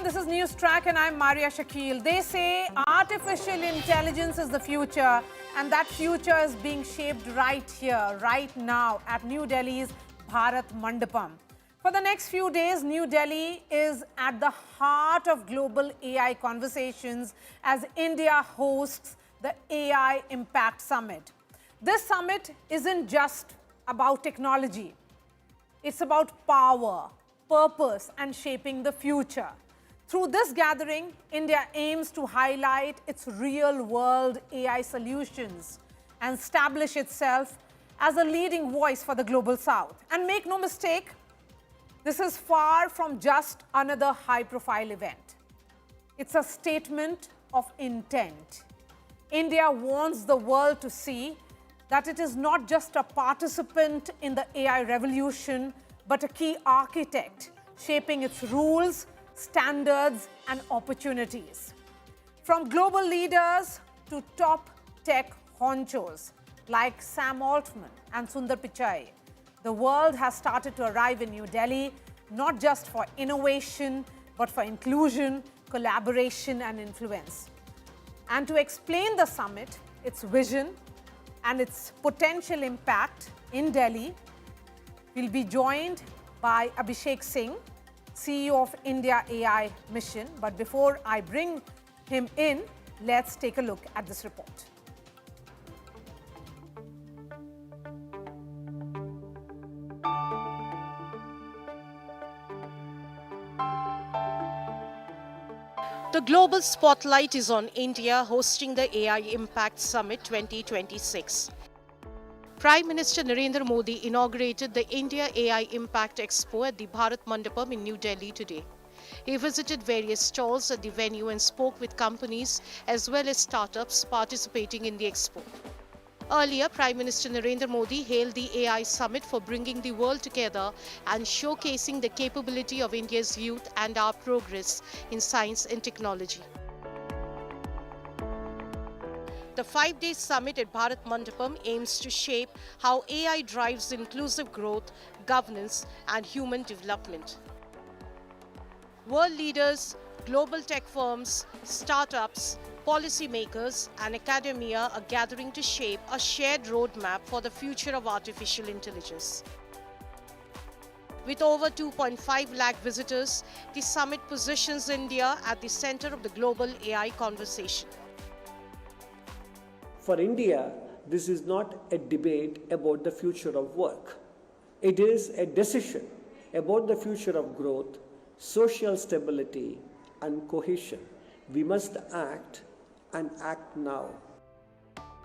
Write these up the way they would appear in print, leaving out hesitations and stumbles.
This is Newstrack and I'm Marya Shakil. They say artificial intelligence is the future, and that future is being shaped right here, right now at New Delhi's Bharat Mandapam. For the next few days, New Delhi is at the heart of global AI conversations as India hosts the AI Impact Summit. This summit isn't just about technology. It's about power, purpose, and shaping the future. Through this gathering, India aims to highlight its real-world AI solutions and establish itself as a leading voice for the Global South. And make no mistake, this is far from just another high-profile event. It's a statement of intent. India wants the world to see that it is not just a participant in the AI revolution, but a key architect shaping its rules, standards, and opportunities. From global leaders to top tech honchos like Sam Altman and Sundar Pichai, the world has started to arrive in New Delhi, not just for innovation, but for inclusion, collaboration, and influence. And to explain the summit, its vision, and its potential impact in Delhi, we'll be joined by Abhishek Singh, CEO of India AI Mission. But before I bring him in, let's take a look at this report. The global spotlight is on India hosting the AI Impact Summit 2026. Prime Minister Narendra Modi inaugurated the India AI Impact Expo at the Bharat Mandapam in New Delhi today. He visited various stalls at the venue and spoke with companies as well as startups participating in the expo. Earlier, Prime Minister Narendra Modi hailed the AI Summit for bringing the world together and showcasing the capability of India's youth and our progress in science and technology. The 5-day summit at Bharat Mandapam aims to shape how AI drives inclusive growth, governance, and human development. World leaders, global tech firms, startups, policymakers, and academia are gathering to shape a shared roadmap for the future of artificial intelligence. With over 2.5 lakh visitors, the summit positions India at the center of the global AI conversation. For India, this is not a debate about the future of work. It is a decision about the future of growth, social stability, and cohesion. We must act and act now.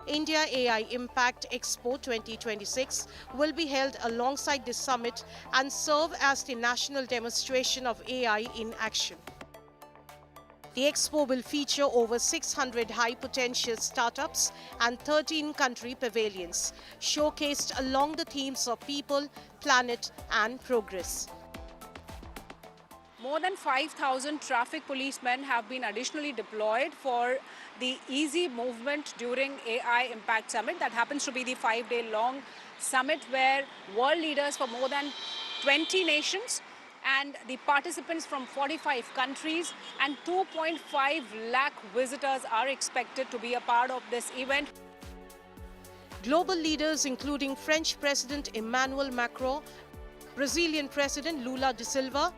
India AI Impact Expo 2026 will be held alongside the summit and serve as the national demonstration of AI in action. The expo will feature over 600 high-potential startups and 13 country pavilions, showcased along the themes of people, planet, and progress. More than 5,000 traffic policemen have been additionally deployed for the easy movement during AI Impact Summit. That happens to be the 5-day-long summit where world leaders from more than 20 nations and the participants from 45 countries and 2.5 lakh visitors are expected to be a part of this event. Global leaders including French President Emmanuel Macron, Brazilian President Lula da Silva,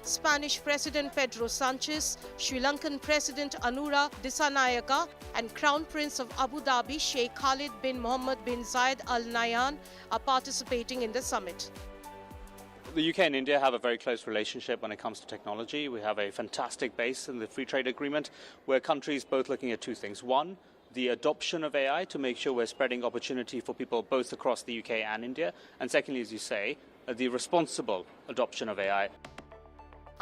Spanish President Pedro Sanchez, Sri Lankan President Anura Dissanayaka, and Crown Prince of Abu Dhabi Sheikh Khalid bin Mohammed bin Zayed Al Nahyan are participating in the summit. The UK and India have a very close relationship when it comes to technology. We have a fantastic base in the free trade agreement where countries both looking at two things. One, the adoption of AI to make sure we're spreading opportunity for people both across the UK and India. And secondly, as you say, the responsible adoption of AI.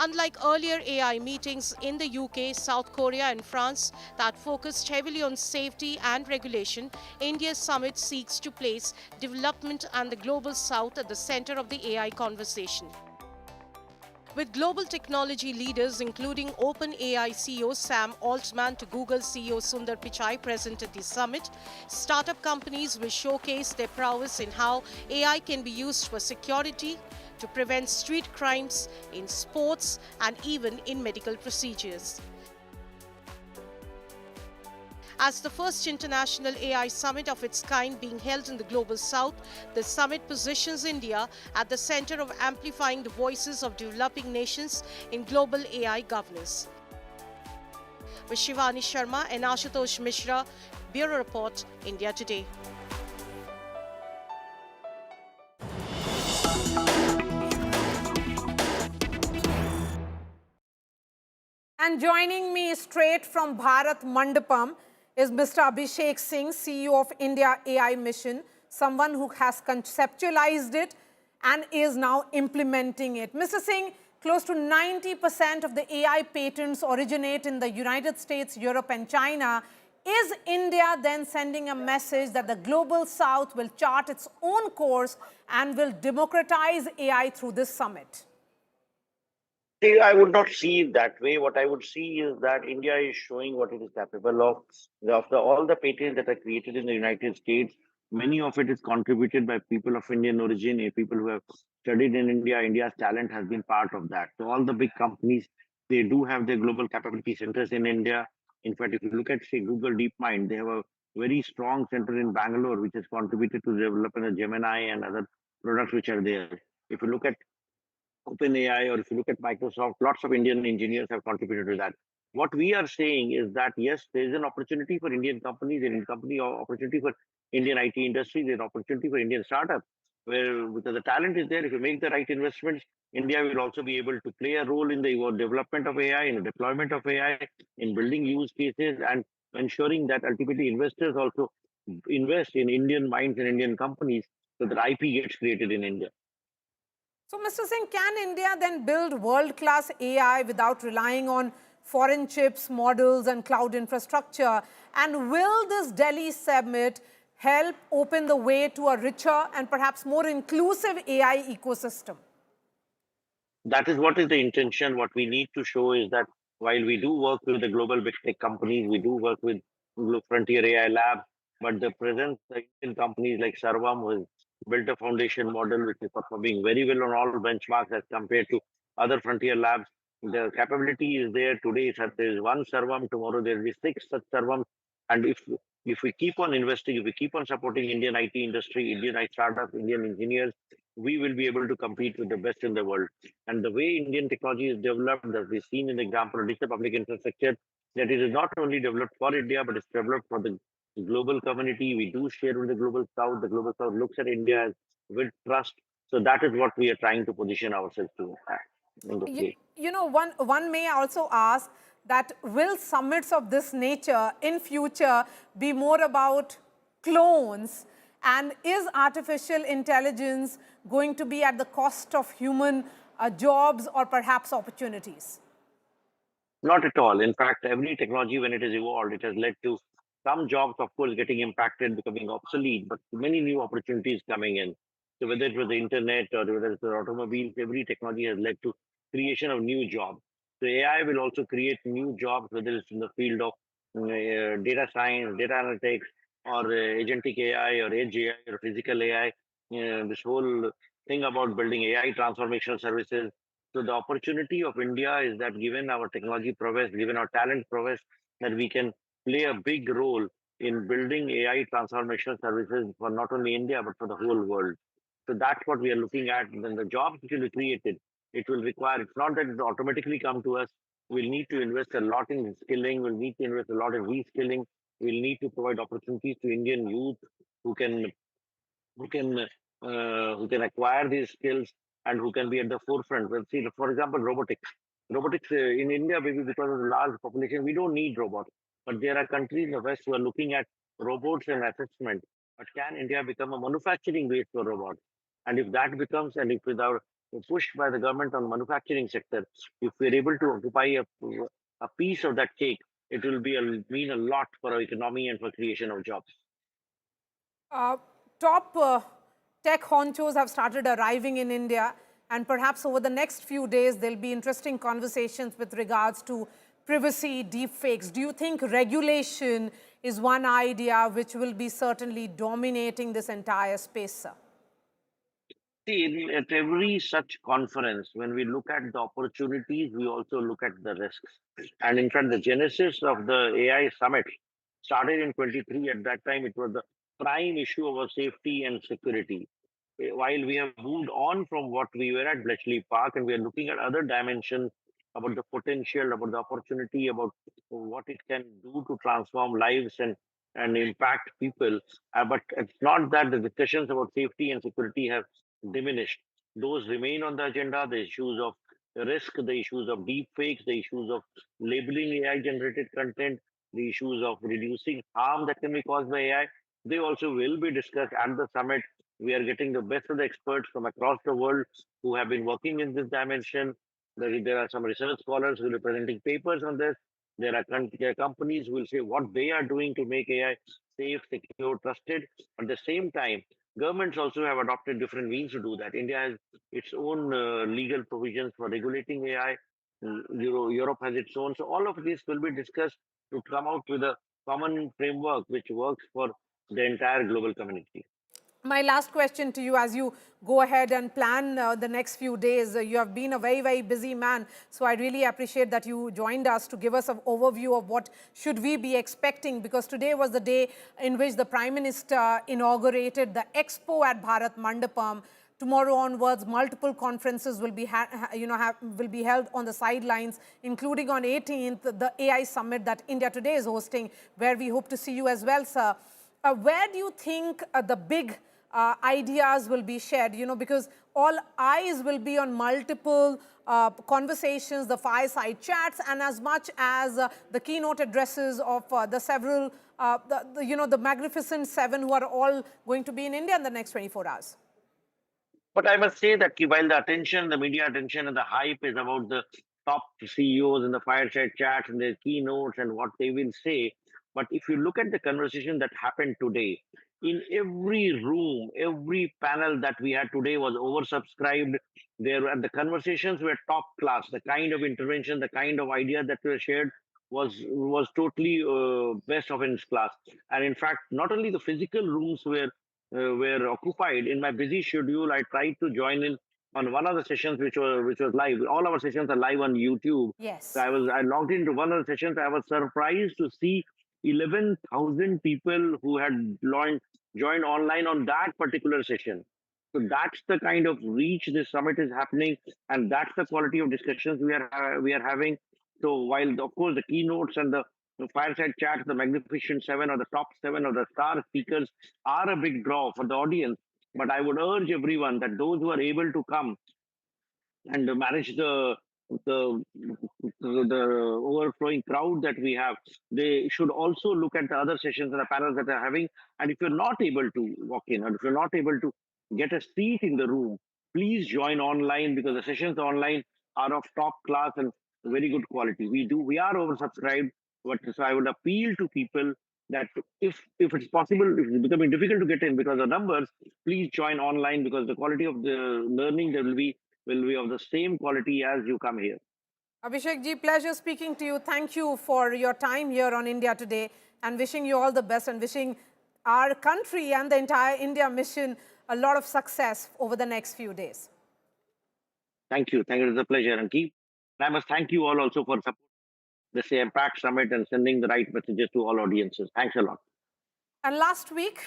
Unlike earlier AI meetings in the UK, South Korea and France that focused heavily on safety and regulation, India's summit seeks to place development and the global south at the center of the AI conversation. With global technology leaders including OpenAI CEO Sam Altman to Google CEO Sundar Pichai present at the summit, startup companies will showcase their prowess in how AI can be used for security, to prevent street crimes in sports and even in medical procedures. As the first international AI summit of its kind being held in the Global South, the summit positions India at the center of amplifying the voices of developing nations in global AI governance. With Shivani Sharma and Ashutosh Mishra, Bureau Report, India Today. And joining me straight from Bharat Mandapam is Mr. Abhishek Singh, CEO of India AI Mission, someone who has conceptualized it and is now implementing it. Mr. Singh, close to 90% of the AI patents originate in the United States, Europe, and China. Is India then sending a message that the Global South will chart its own course and will democratize AI through this summit? See, I would not see it that way. What I would see is that India is showing what it is capable of. After all the patents that are created in the United States, many of it is contributed by people of Indian origin, people who have studied in India. India's talent has been part of that. So all the big companies, they do have their global capability centers in India. In fact, if you look at, say, Google DeepMind, they have a very strong center in Bangalore, which has contributed to the development of Gemini and other products which are there. If you look at OpenAI, or if you look at Microsoft, lots of Indian engineers have contributed to that. What we are saying is that yes, there is an opportunity for Indian companies, there is opportunity for Indian IT industry, there's an opportunity for Indian startups, where because the talent is there, if you make the right investments, India will also be able to play a role in the development of AI, in the deployment of AI, in building use cases, and ensuring that ultimately investors also invest in Indian minds and Indian companies so that IP gets created in India. So, Mr. Singh, can India then build world-class AI without relying on foreign chips, models, and cloud infrastructure? And will this Delhi summit help open the way to a richer and perhaps more inclusive AI ecosystem? That is what is the intention. What we need to show is that while we do work with the global big tech companies, we do work with frontier AI labs, but the presence of Indian companies like Sarvam, who has built a foundation model which is performing very well on all benchmarks as compared to other frontier labs. The capability is there today. There is one Sarvam, tomorrow there will be 6 such Sarvams. And if we keep on investing, if we keep on supporting Indian IT industry, Indian IT startups, Indian engineers, we will be able to compete with the best in the world. And the way Indian technology is developed, as we've seen in the example of digital public infrastructure, that it is not only developed for India, but it's developed for the global community. We do share with the Global South. The Global South looks at India with trust. So that is what we are trying to position ourselves to in the play. You know, one may also ask that will summits of this nature in future be more about clones? And is artificial intelligence going to be at the cost of human jobs or perhaps opportunities? Not at all. In fact, every technology, when it has evolved, it has led to some jobs, of course, getting impacted, becoming obsolete, but many new opportunities coming in. So whether it was the internet or whether it's the automobiles, every technology has led to creation of new jobs. So AI will also create new jobs, whether it's in the field of data science, data analytics, or agentic AI, or edge AI, or physical AI. This whole thing about building AI transformational services. So the opportunity of India is that given our technology prowess, given our talent prowess, that we can play a big role in building AI transformational services for not only India, but for the whole world. So that's what we are looking at. Then the jobs which will be created, it will require, it's not that it will automatically come to us. We'll need to invest a lot in skilling. We'll need to invest a lot in reskilling. We'll need to provide opportunities to Indian youth who can who can who can acquire these skills and who can be at the forefront. Well, see, for example, robotics. Robotics in India, maybe because of the large population, we don't need robots. But there are countries in the West who are looking at robots and assessment. But can India become a manufacturing base for robots? And if that becomes, and if with our push by the government on manufacturing sector, if we're able to occupy a piece of that cake, it will mean a lot for our economy and for creation of jobs. Top tech honchos have started arriving in India, and perhaps over the next few days, there'll be interesting conversations with regards to privacy, deepfakes. Do you think regulation is one idea which will be certainly dominating this entire space, sir? See, at every such conference, when we look at the opportunities, we also look at the risks. And in fact, the genesis of the AI summit started in 23. At that time, it was the prime issue of our safety and security. While we have moved on from what we were at Bletchley Park, and we are looking at other dimensions about the potential, about the opportunity, about what it can do to transform lives and impact people. But it's not that the discussions about safety and security have diminished. Those remain on the agenda. The issues of risk, the issues of deep fakes, the issues of labeling AI generated content, the issues of reducing harm that can be caused by AI, they also will be discussed at the summit. We are getting the best of the experts from across the world who have been working in this dimension. There are some research scholars who will be presenting papers on this. There are companies who will say what they are doing to make AI safe, secure, trusted. At the same time, governments also have adopted different means to do that. India has its own legal provisions for regulating AI. Europe has its own. So all of this will be discussed to come out with a common framework which works for the entire global community. My last question to you as you go ahead and plan the next few days. You have been a very, very busy man. So I really appreciate that you joined us to give us an overview of what should we be expecting, because today was the day in which the Prime Minister inaugurated the expo at Bharat Mandapam. Tomorrow onwards, multiple conferences will be, will be held on the sidelines, including on 18th, the AI summit that India Today is hosting, where we hope to see you as well, sir. Where do you think the big ideas will be shared? Because all eyes will be on multiple conversations, the fireside chats, and as much as the keynote addresses of the several, the magnificent seven who are all going to be in India in the next 24 hours. But I must say that while the attention, the media attention and the hype is about the top CEOs and the fireside chats and their keynotes and what they will say, but if you look at the conversation that happened today, in every room, every panel that we had today was oversubscribed. The conversations were top class. The kind of intervention, the kind of idea that were shared was totally best of its class. And in fact, not only the physical rooms were occupied. In my busy schedule, I tried to join in on one of the sessions which was live. All our sessions are live on YouTube. Yes. So I logged into one of the sessions. I was surprised to see 11,000 people who had joined online on that particular session. So that's the kind of reach this summit is happening, and that's the quality of discussions we are having. So while of course the keynotes and the fireside chats, the magnificent seven or the top seven or the star speakers are a big draw for the audience, but I would urge everyone that those who are able to come and manage the the overflowing crowd that we have, they should also look at the other sessions and the panels that they're having. And if you're not able to walk in, or if you're not able to get a seat in the room, please join online, because the sessions online are of top class and very good quality. We are oversubscribed, but so I would appeal to people that if it's possible, if it's becoming difficult to get in because of numbers, please join online, because the quality of the learning there will be of the same quality as you come here. Abhishek ji, pleasure speaking to you. Thank you for your time here on India Today, and wishing you all the best, and wishing our country and the entire India mission a lot of success over the next few days. Thank you. Thank you. It's a pleasure. And I must thank you all also for supporting the Impact Summit and sending the right messages to all audiences. Thanks a lot. And last week,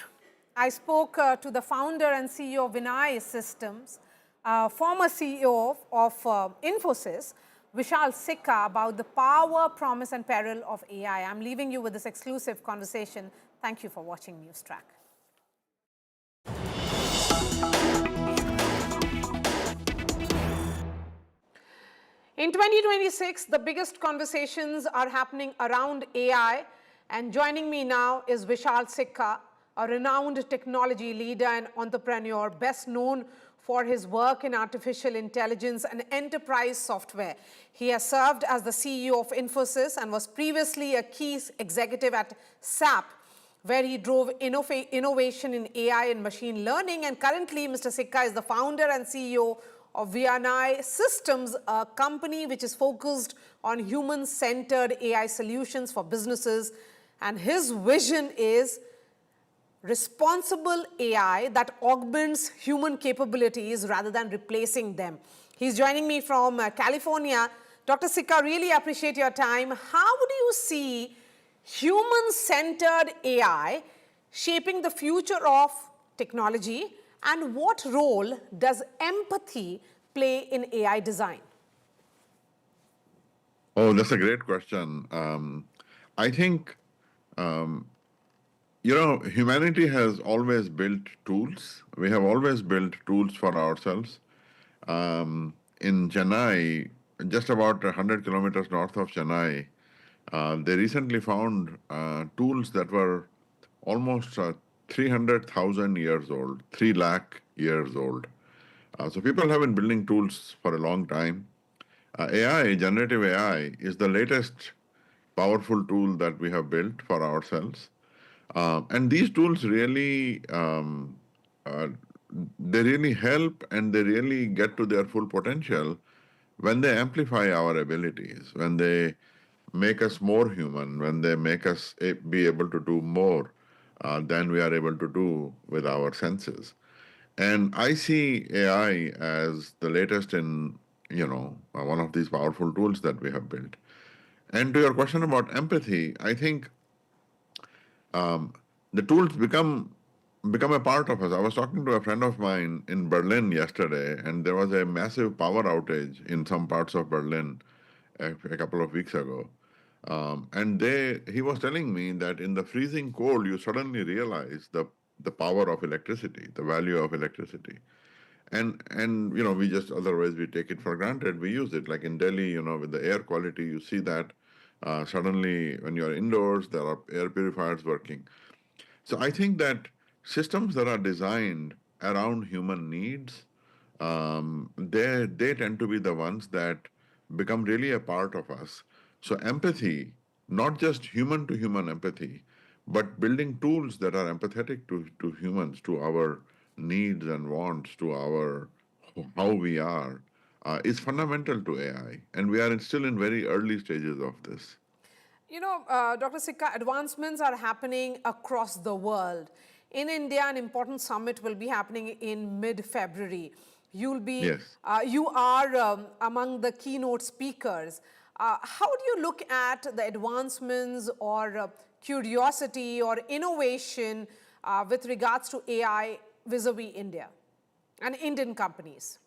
I spoke to the founder and CEO of Vianai Systems, former CEO of Infosys, Vishal Sikka, about the power, promise, and peril of AI. I'm leaving you with this exclusive conversation. Thank you for watching Newstrack. In 2026, the biggest conversations are happening around AI. And joining me now is Vishal Sikka, a renowned technology leader and entrepreneur, best known for his work in artificial intelligence and enterprise software. He has served as the CEO of Infosys and was previously a key executive at SAP, where he drove innovation in AI and machine learning. And currently, Mr. Sikka is the founder and CEO of Vianai Systems, a company which is focused on human-centered AI solutions for businesses. And his vision is responsible AI that augments human capabilities rather than replacing them. He's joining me from California. Dr. Sikka, really appreciate your time. How do you see human-centered AI shaping the future of technology, and what role does empathy play in AI design? Oh, that's a great question. I think, humanity has always built tools. We have always built tools for ourselves. In Chennai, just about 100 kilometers north of Chennai, they recently found tools that were almost 300,000 years old, 3 lakh years old. So people have been building tools for a long time. AI, generative AI, is the latest powerful tool that we have built for ourselves. And these tools really, uh, they really help and they really get to their full potential when they amplify our abilities, when they make us more human, when they make us be able to do more than we are able to do with our senses. And I see AI as the latest in, one of these powerful tools that we have built. And to your question about empathy, I think the tools become a part of us. I was talking to a friend of mine in Berlin yesterday, and there was a massive power outage in some parts of Berlin a couple of weeks ago. And he was telling me that in the freezing cold, you suddenly realize the power of electricity, the value of electricity. And we just otherwise we take it for granted. We use it like in Delhi, with the air quality, you see that suddenly when you're indoors, there are air purifiers working. So I think that systems that are designed around human needs, they tend to be the ones that become really a part of us. So empathy, not just human to human empathy, but building tools that are empathetic to humans, to our needs and wants, to our how we are, is fundamental to AI. And we are still in very early stages of this. You know, Dr. Sikka, advancements are happening across the world. In India, an important summit will be happening in mid-February. Yes. You are among the keynote speakers. How do you look at the advancements or curiosity or innovation with regards to AI vis-a-vis India and Indian companies?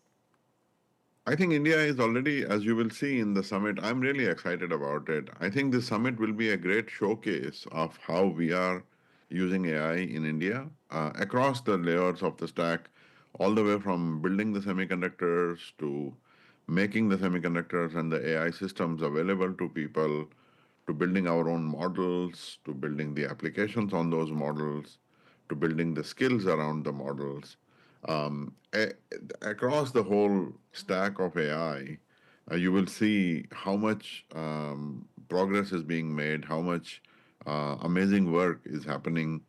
I think India is already, as you will see in the summit, I'm really excited about it. I think this summit will be a great showcase of how we are using AI in India across the layers of the stack, all the way from building the semiconductors to making the semiconductors and the AI systems available to people, to building our own models, to building the applications on those models, to building the skills around the models. Um, a- Across the whole stack of AI, you will see how much progress is being made, how much amazing work is happening,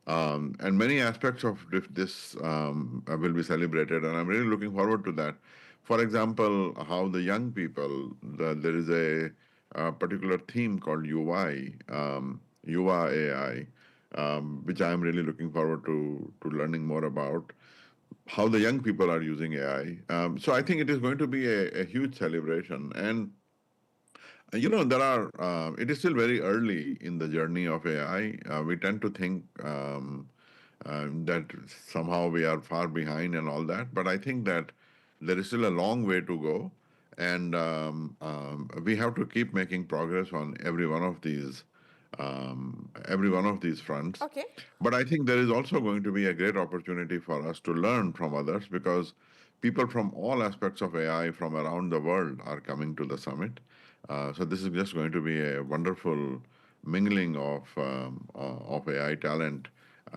and many aspects of this will be celebrated, and I'm really looking forward to that. For example, how the young people, there is a particular theme called UI, UA AI, which I'm really looking forward to learning more about how the young people are using AI. So I think it is going to be a huge celebration. And it is still very early in the journey of AI. We tend to think that somehow we are far behind and all that, but I think that there is still a long way to go, and we have to keep making progress on every one of these fronts. Okay. But I think there is also going to be a great opportunity for us to learn from others, because people from all aspects of AI from around the world are coming to the summit. So this is just going to be a wonderful mingling of AI talent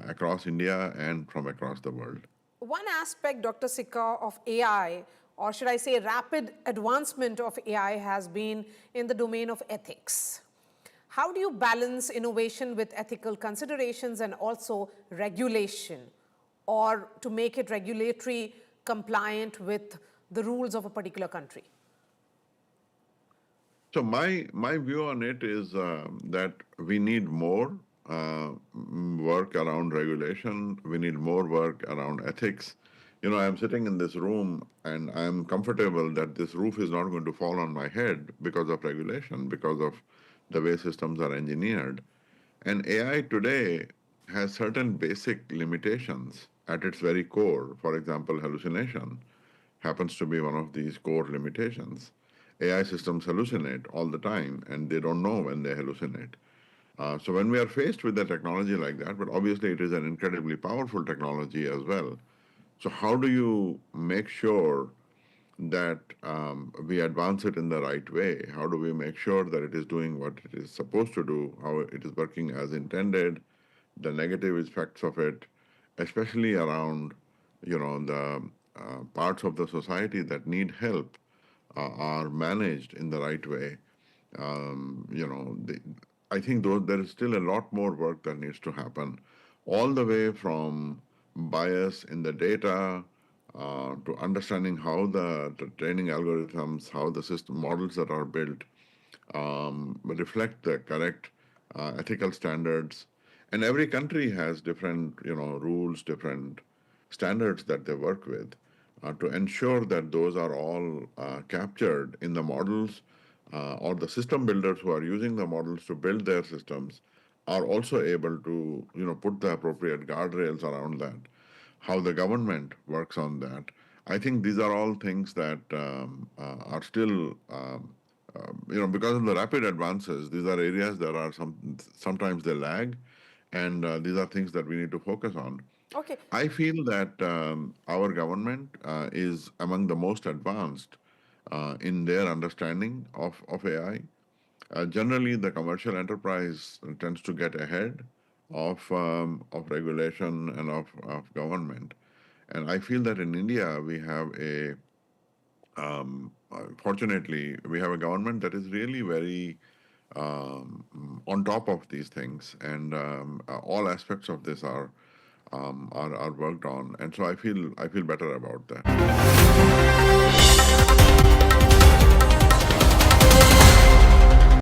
across India and from across the world. One aspect, Dr. Sikka, of AI, or should I say rapid advancement of AI, has been in the domain of ethics. How do you balance innovation with ethical considerations and also regulation, or to make it regulatory compliant with the rules of a particular country? So my view on it is that we need more work around regulation. We need more work around ethics. I'm sitting in this room and I'm comfortable that this roof is not going to fall on my head because of regulation, because of the way systems are engineered. And AI today has certain basic limitations at its very core. For example, hallucination happens to be one of these core limitations. AI systems hallucinate all the time and they don't know when they hallucinate. So when we are faced with a technology like that, but obviously it is an incredibly powerful technology as well. So how do you make sure that we advance it in the right way? How do we make sure that it is doing what it is supposed to do, how it is working as intended, the negative effects of it, especially around, the parts of the society that need help are managed in the right way. Um, you know, the, I think there is still a lot more work that needs to happen, all the way from bias in the data to understanding how the training algorithms, how the system models that are built reflect the correct ethical standards. And every country has different, rules, different standards that they work with to ensure that those are all captured in the models, or the system builders who are using the models to build their systems are also able to, put the appropriate guardrails around that. How the government works on that. I think these are all things that are still, because of the rapid advances, these are areas that are sometimes they lag, and these are things that we need to focus on. Okay. I feel that our government is among the most advanced in their understanding of AI. Generally, the commercial enterprise tends to get ahead of regulation and of government. And I feel that in India, we have fortunately, we have a government that is really very on top of these things, and all aspects of this are worked on. And so I feel better about that.